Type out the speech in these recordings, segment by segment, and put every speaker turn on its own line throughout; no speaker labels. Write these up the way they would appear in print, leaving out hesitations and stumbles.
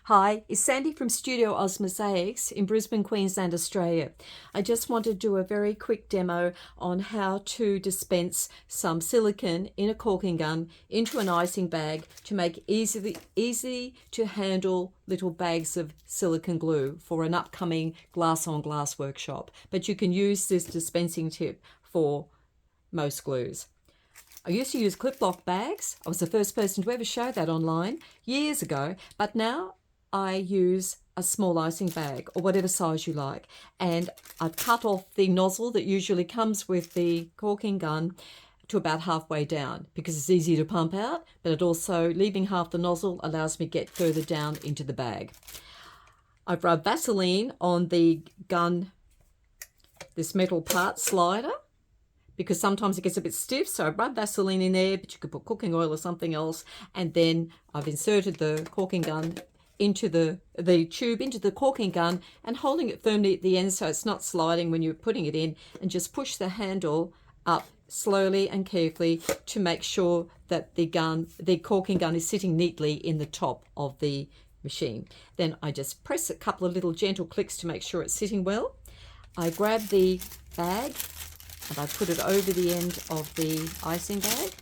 Hi, it's Sandy from Studio Oz Mosaics in Brisbane, Queensland, Australia. I just want to do a very quick demo on how to dispense some silicone in a caulking gun into an icing bag to make easy to handle little bags of silicone glue for an upcoming glass on glass workshop. But you can use this dispensing tip for most glues. I used to use clip lock bags. I was the first person to ever show that online years ago, but now I use a small icing bag or whatever size you like. And I cut off the nozzle that usually comes with the caulking gun to about halfway down because it's easy to pump out, but it also, leaving half the nozzle allows me to get further down into the bag. I've rubbed Vaseline on the gun, this metal part slider, because sometimes it gets a bit stiff, so I rub Vaseline in there, but you could put cooking oil or something else, and then I've inserted the caulking gun into the tube into the caulking gun and holding it firmly at the end so it's not sliding when you're putting it in, and just push the handle up slowly and carefully to make sure that the caulking gun is sitting neatly in the top of the machine. Then I just press a couple of little gentle clicks to make sure it's sitting well. I grab the bag and I put it over the end of the icing bag,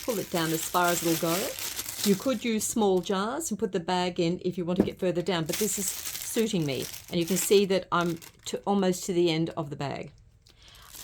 pull it down as far as it'll go. You could use small jars and put the bag in if you want to get further down, but this is suiting me. And you can see that I'm almost to the end of the bag.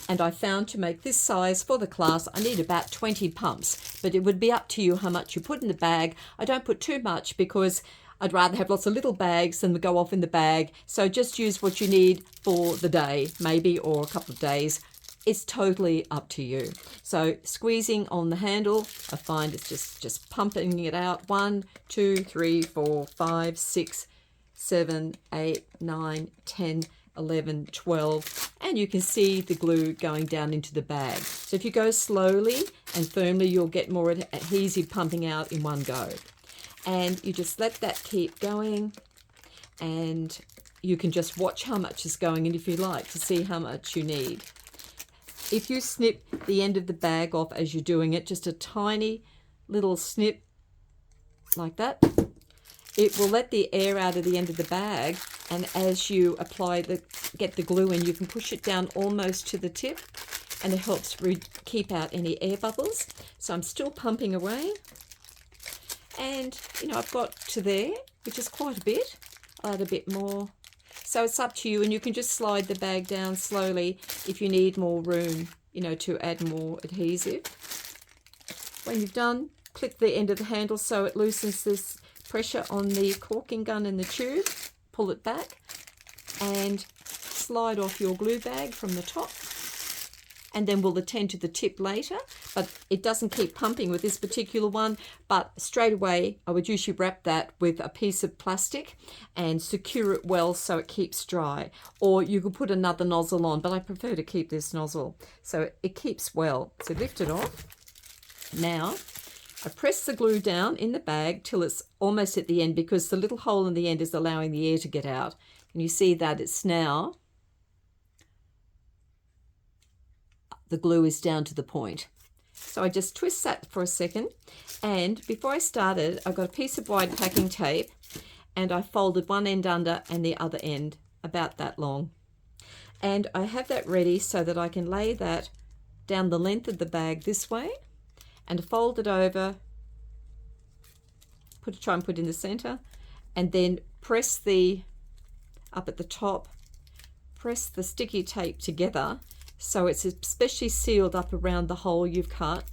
And I found to make this size for the class, I need about 20 pumps, but it would be up to you how much you put in the bag. I don't put too much because I'd rather have lots of little bags than go off in the bag. So just use what you need for the day, maybe, or a couple of days. It's totally up to you. So squeezing on the handle, I find it's just pumping it out. 1, 2, 3, 4, 5, 6, 7, 8, 9, 10, 11, 12, and you can see the glue going down into the bag. So if you go slowly and firmly, you'll get more adhesive pumping out in one go. And you just let that keep going, and you can just watch how much is going in if you like to see how much you need. If you snip the end of the bag off as you're doing it, just a tiny little snip like that, it will let the air out of the end of the bag, and as you get the glue in, you can push it down almost to the tip, and it helps keep out any air bubbles. So I'm still pumping away. And, I've got to there, which is quite a bit. I'll add a bit more. So it's up to you, and you can just slide the bag down slowly if you need more room, to add more adhesive. When you've done, click the end of the handle so it loosens this pressure on the caulking gun in the tube. Pull it back and slide off your glue bag from the top. And then we'll attend to the tip later, but it doesn't keep pumping with this particular one. But straight away, I would usually wrap that with a piece of plastic and secure it well so it keeps dry. Or you could put another nozzle on, but I prefer to keep this nozzle so it keeps well. So lift it off. Now, I press the glue down in the bag till it's almost at the end, because the little hole in the end is allowing the air to get out. And you see that it's now, the glue is down to the point. So I just twist that for a second, and before I started, I've got a piece of white packing tape, and I folded one end under and the other end about that long. And I have that ready so that I can lay that down the length of the bag this way and fold it over, try and put it in the center, and then press up at the top, press the sticky tape together so it's especially sealed up around the hole you've cut,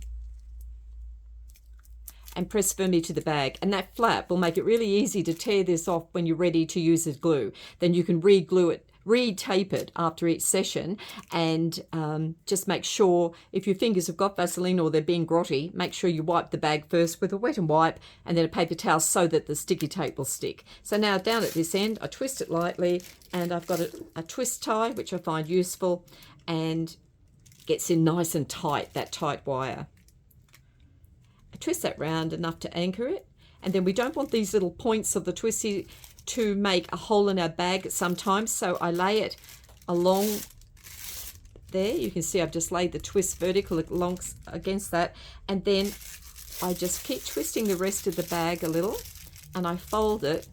and press firmly to the bag. And that flap will make it really easy to tear this off when you're ready to use the glue. Then you can re-glue it, re-tape it after each session, and just make sure if your fingers have got Vaseline or they're being grotty, make sure you wipe the bag first with a wet and wipe and then a paper towel so that the sticky tape will stick. So now down at this end, I twist it lightly, and I've got a twist tie, which I find useful, and gets in nice and tight, that tight wire. I twist that round enough to anchor it, and then we don't want these little points of the twisty to make a hole in our bag sometimes, so I lay it along there. You can see I've just laid the twist vertical along against that, and then I just keep twisting the rest of the bag a little and I fold it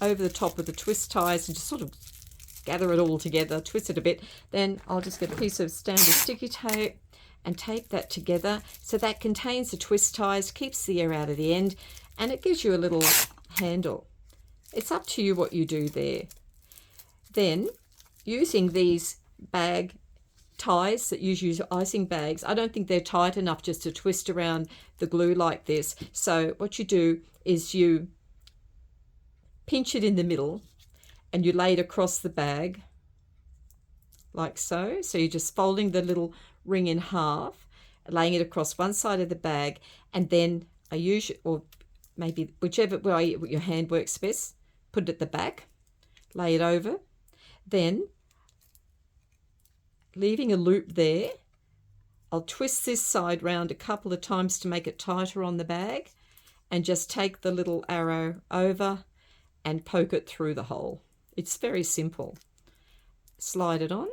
over the top of the twist ties and just sort of gather it all together, twist it a bit. Then I'll just get a piece of standard sticky tape and tape that together so that contains the twist ties, keeps the air out of the end, and it gives you a little handle. It's up to you what you do there. Then, using these bag ties that you use icing bags, I don't think they're tight enough just to twist around the glue like this. So what you do is you pinch it in the middle and you lay it across the bag like so. So you're just folding the little ring in half, laying it across one side of the bag, and then I use, or maybe whichever way your hand works best, put it at the back, lay it over, then leaving a loop there, I'll twist this side round a couple of times to make it tighter on the bag, and just take the little arrow over and poke it through the hole. It's very simple. Slide it on,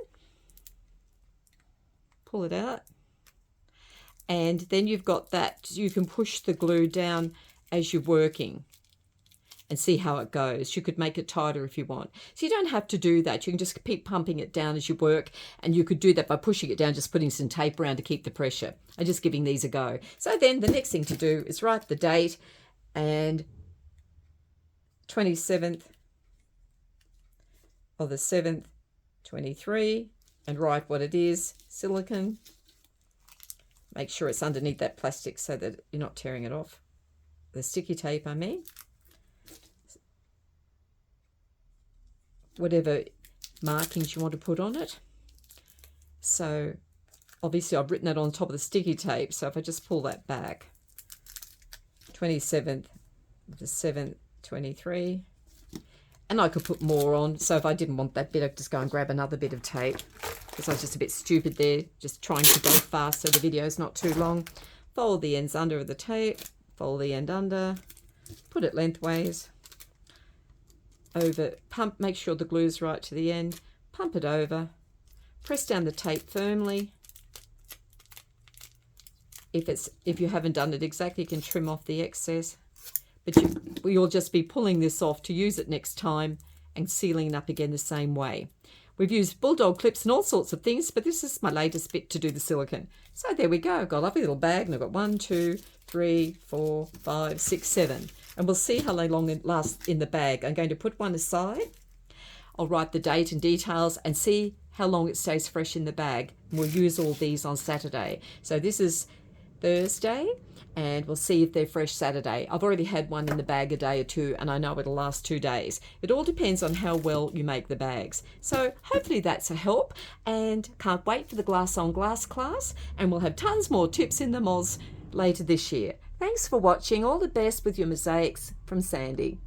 pull it out, and then you've got that. You can push the glue down as you're working and see how it goes. You could make it tighter if you want. So you don't have to do that. You can just keep pumping it down as you work, and you could do that by pushing it down, just putting some tape around to keep the pressure, and just giving these a go. So then the next thing to do is write the date and 27th of the 7th, 23, and write what it is, silicone. Make sure it's underneath that plastic so that you're not tearing it off. The sticky tape, I mean. Whatever markings you want to put on it. So obviously I've written that on top of the sticky tape, so if I just pull that back, 27th of the 7th, 23, and I could put more on, so if I didn't want that bit, I'd just go and grab another bit of tape, because I was just a bit stupid there, just trying to go fast so the video's not too long. Fold the ends under the tape, fold the end under, put it lengthways, over, pump, make sure the glue's right to the end, pump it over, press down the tape firmly. If you haven't done it exactly, you can trim off the excess, but you'll just be pulling this off to use it next time and sealing it up again the same way. We've used bulldog clips and all sorts of things, but this is my latest bit to do the silicone. So there we go. I've got a lovely little bag, and I've got 1, 2, 3, 4, 5, 6, 7. And we'll see how long it lasts in the bag. I'm going to put one aside. I'll write the date and details and see how long it stays fresh in the bag. And we'll use all these on Saturday. So this is Thursday, and we'll see if they're fresh Saturday. I've already had one in the bag a day or two, and I know it'll last 2 days. It all depends on how well you make the bags. So hopefully that's a help, and can't wait for the glass on glass class, and we'll have tons more tips in the Moz later this year. Thanks for watching. All the best with your mosaics from Sandy.